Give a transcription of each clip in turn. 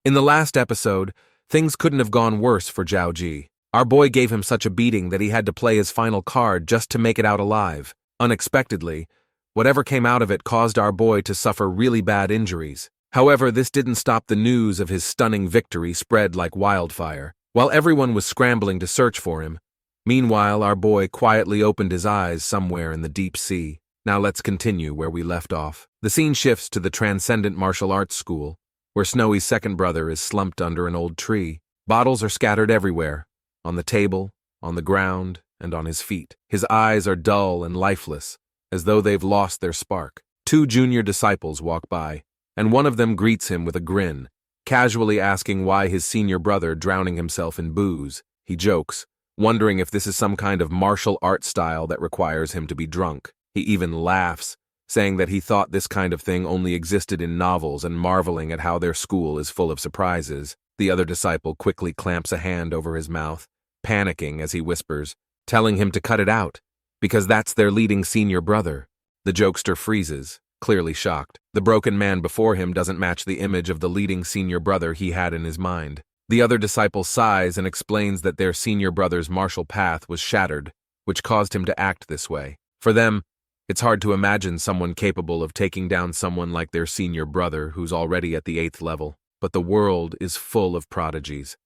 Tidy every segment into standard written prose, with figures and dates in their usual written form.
In the last episode, things couldn't have gone worse for Zhao Ji. Our boy gave him such a beating that he had to play his final card just to make it out alive. Unexpectedly, whatever came out of it caused our boy to suffer really bad injuries. However, this didn't stop the news of his stunning victory spread like wildfire. While everyone was scrambling to search for him, meanwhile our boy quietly opened his eyes somewhere in the deep sea. Now let's continue where we left off. The scene shifts to the Transcendent Martial Arts School, where Snowy's second brother is slumped under an old tree. Bottles are scattered everywhere, on the table, on the ground, and on his feet. His eyes are dull and lifeless, as though they've lost their spark. Two junior disciples walk by, and one of them greets him with a grin, casually asking why his senior brother drowning himself in booze. He jokes, wondering if this is some kind of martial art style that requires him to be drunk. He even laughs, saying that he thought this kind of thing only existed in novels and marveling at how their school is full of surprises. The other disciple quickly clamps a hand over his mouth, panicking as he whispers, telling him to cut it out, because that's their leading senior brother. The jokester freezes, clearly shocked. The broken man before him doesn't match the image of the leading senior brother he had in his mind. The other disciple sighs and explains that their senior brother's martial path was shattered, which caused him to act this way. For them, it's hard to imagine someone capable of taking down someone like their senior brother who's already at the 8th level. But the world is full of prodigies,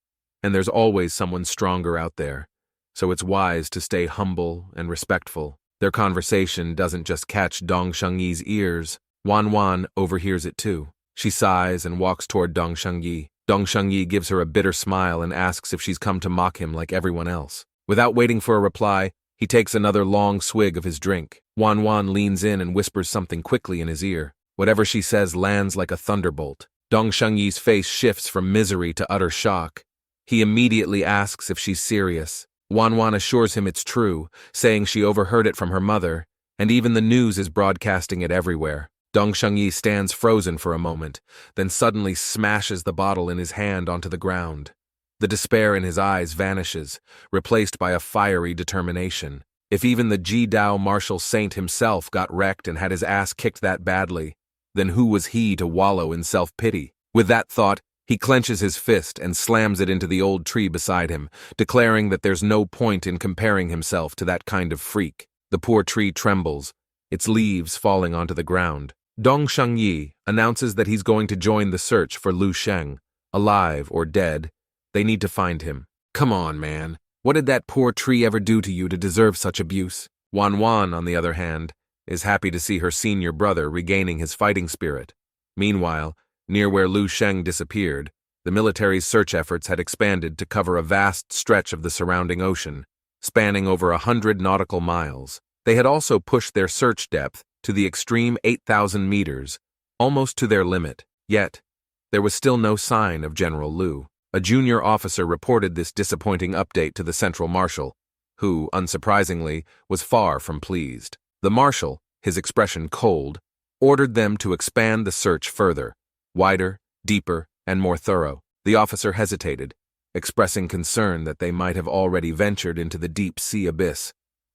and there's always someone stronger out there, so it's wise to stay humble and respectful. Their conversation doesn't just catch Dong Shengyi's ears. Wan Wan overhears it too. She sighs and walks toward Dong Shengyi. Dong Shengyi gives her a bitter smile and asks if she's come to mock him like everyone else. Without waiting for a reply, he takes another long swig of his drink. Wan Wan leans in and whispers something quickly in his ear. Whatever she says lands like a thunderbolt. Dong Shengyi's face shifts from misery to utter shock. He immediately asks if she's serious. Wan Wan assures him it's true, saying she overheard it from her mother, and even the news is broadcasting it everywhere. Dong Shengyi stands frozen for a moment, then suddenly smashes the bottle in his hand onto the ground. The despair in his eyes vanishes, replaced by a fiery determination. If even the Ji-Dao martial saint himself got wrecked and had his ass kicked that badly, then who was he to wallow in self-pity? With that thought, he clenches his fist and slams it into the old tree beside him, declaring that there's no point in comparing himself to that kind of freak. The poor tree trembles, its leaves falling onto the ground. Dong Shengyi announces that he's going to join the search for Lu Sheng. Alive or dead, they need to find him. Come on, man. What did that poor tree ever do to you to deserve such abuse? Wan Wan, on the other hand, is happy to see her senior brother regaining his fighting spirit. Meanwhile, near where Lu Sheng disappeared, the military's search efforts had expanded to cover a vast stretch of the surrounding ocean, spanning over 100 nautical miles. They had also pushed their search depth to the extreme 8,000 meters, almost to their limit. Yet, there was still no sign of General Lu. A junior officer reported this disappointing update to the Central Marshal, who, unsurprisingly, was far from pleased. The Marshal, his expression cold, ordered them to expand the search further, wider, deeper, and more thorough. The officer hesitated, expressing concern that they might have already ventured into the deep sea abyss,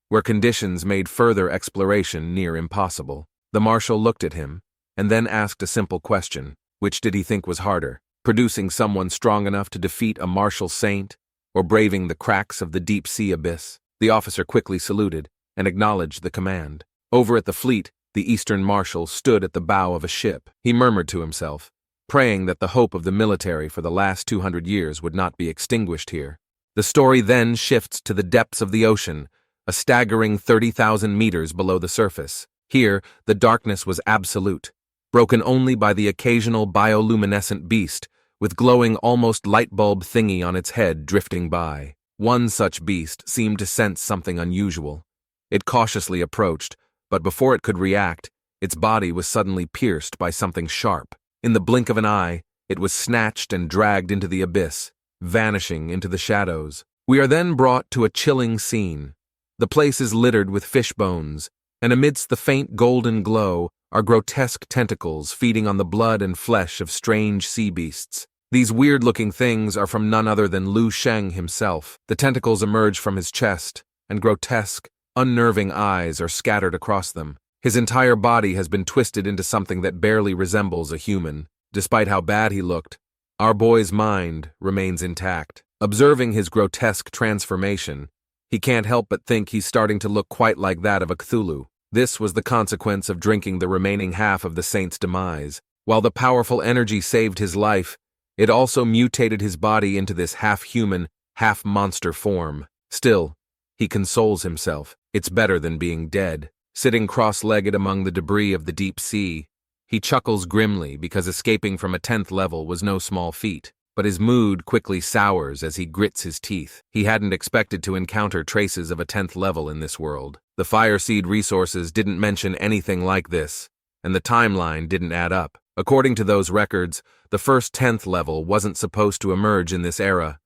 where conditions made further exploration near impossible. The Marshal looked at him, and then asked a simple question. Which did he think was harder, producing someone strong enough to defeat a martial saint, or braving the cracks of the deep sea abyss? The officer quickly saluted and acknowledged the command. Over at the fleet, the Eastern Marshal stood at the bow of a ship. He murmured to himself, praying that the hope of the military for the last 200 years would not be extinguished here. The story then shifts to the depths of the ocean, a staggering 30,000 meters below the surface. Here, the darkness was absolute, broken only by the occasional bioluminescent beast with glowing almost light bulb thingy on its head drifting by. One such beast seemed to sense something unusual. It cautiously approached, but before it could react, its body was suddenly pierced by something sharp. In the blink of an eye, it was snatched and dragged into the abyss, vanishing into the shadows. We are then brought to a chilling scene. The place is littered with fish bones, and amidst the faint golden glow are grotesque tentacles feeding on the blood and flesh of strange sea beasts. These weird-looking things are from none other than Lu Sheng himself. The tentacles emerge from his chest, and grotesque, unnerving eyes are scattered across them. His entire body has been twisted into something that barely resembles a human. Despite how bad he looked, Our boy's mind remains intact. Observing his grotesque transformation, he can't help but think he's starting to look quite like that of a Cthulhu. This was the consequence of drinking the remaining half of the saint's demise. While the powerful energy saved his life, it also mutated his body into this half-human, half-monster form. Still, he consoles himself. It's better than being dead. Sitting cross-legged among the debris of the deep sea, he chuckles grimly because escaping from a 10th level was no small feat. But his mood quickly sours as he grits his teeth. He hadn't expected to encounter traces of a 10th level in this world. The Fireseed resources didn't mention anything like this, and the timeline didn't add up. According to those records, the first 10th level wasn't supposed to emerge in this era.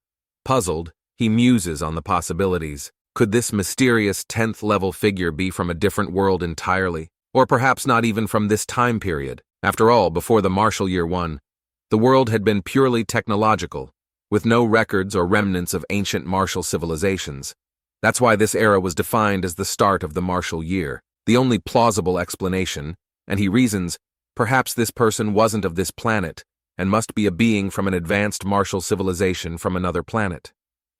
Puzzled, he muses on the possibilities. Could this mysterious 10th level figure be from a different world entirely? Or perhaps not even from this time period? After all, before the martial year 1, the world had been purely technological, with no records or remnants of ancient martial civilizations. That's why this era was defined as the start of the martial year, the only plausible explanation, and he reasons, perhaps this person wasn't of this planet, and must be a being from an advanced martial civilization from another planet.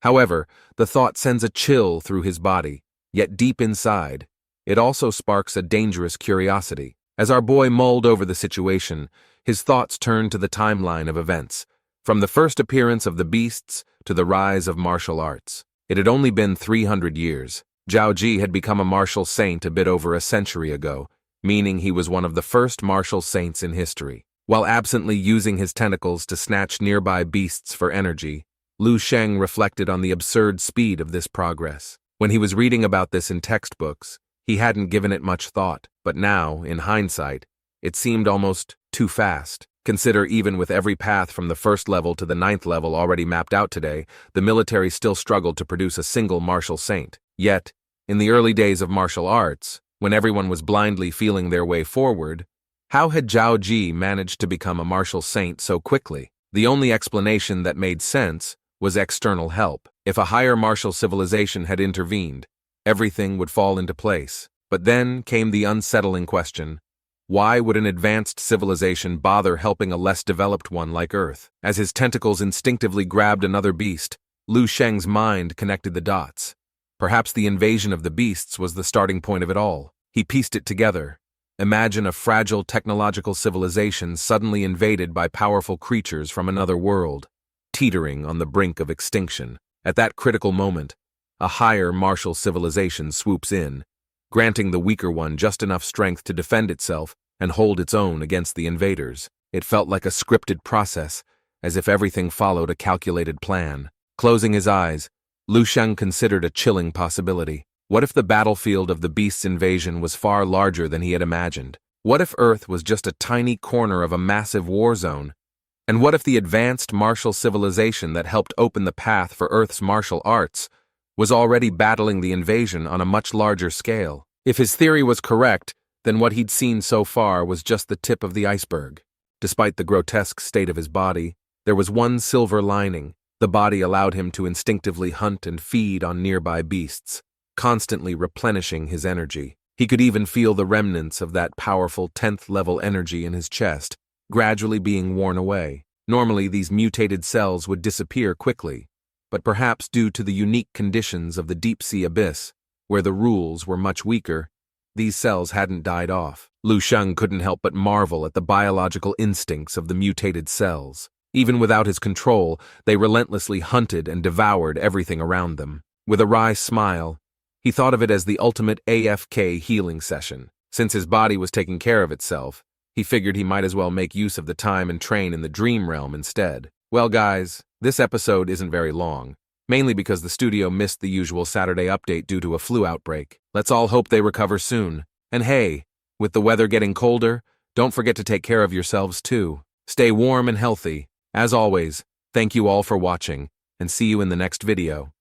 However, the thought sends a chill through his body, yet deep inside, it also sparks a dangerous curiosity. As our boy mulled over the situation, his thoughts turned to the timeline of events, from the first appearance of the beasts to the rise of martial arts. It had only been 300 years. Zhao Ji had become a martial saint a bit over a century ago, meaning he was one of the first martial saints in history. While absently using his tentacles to snatch nearby beasts for energy, Lu Sheng reflected on the absurd speed of this progress. When he was reading about this in textbooks, he hadn't given it much thought, but now, in hindsight, it seemed almost too fast. Consider even with every path from the 1st level to the 9th level already mapped out today, the military still struggled to produce a single martial saint. Yet, in the early days of martial arts, when everyone was blindly feeling their way forward, how had Zhao Ji managed to become a martial saint so quickly? The only explanation that made sense was external help. If a higher martial civilization had intervened, everything would fall into place. But then came the unsettling question: why would an advanced civilization bother helping a less developed one like Earth? As his tentacles instinctively grabbed another beast, Lu Sheng's mind connected the dots. Perhaps the invasion of the beasts was the starting point of it all. He pieced it together. Imagine a fragile technological civilization suddenly invaded by powerful creatures from another world, teetering on the brink of extinction. At that critical moment, a higher martial civilization swoops in, granting the weaker one just enough strength to defend itself and hold its own against the invaders. It felt like a scripted process, as if everything followed a calculated plan. Closing his eyes, Lu Sheng considered a chilling possibility. What if the battlefield of the beast's invasion was far larger than he had imagined? What if Earth was just a tiny corner of a massive war zone? And what if the advanced martial civilization that helped open the path for Earth's martial arts was already battling the invasion on a much larger scale? If his theory was correct, then what he'd seen so far was just the tip of the iceberg. Despite the grotesque state of his body, there was one silver lining. The body allowed him to instinctively hunt and feed on nearby beasts, constantly replenishing his energy. He could even feel the remnants of that powerful 10th level energy in his chest, gradually being worn away. Normally, these mutated cells would disappear quickly, but perhaps due to the unique conditions of the deep-sea abyss, where the rules were much weaker, these cells hadn't died off. Lu Sheng couldn't help but marvel at the biological instincts of the mutated cells. Even without his control, they relentlessly hunted and devoured everything around them. With a wry smile, he thought of it as the ultimate AFK healing session. Since his body was taking care of itself, he figured he might as well make use of the time and train in the dream realm instead. Well guys, this episode isn't very long, mainly because the studio missed the usual Saturday update due to a flu outbreak. Let's all hope they recover soon. And hey, with the weather getting colder, don't forget to take care of yourselves too. Stay warm and healthy. As always, thank you all for watching, and see you in the next video.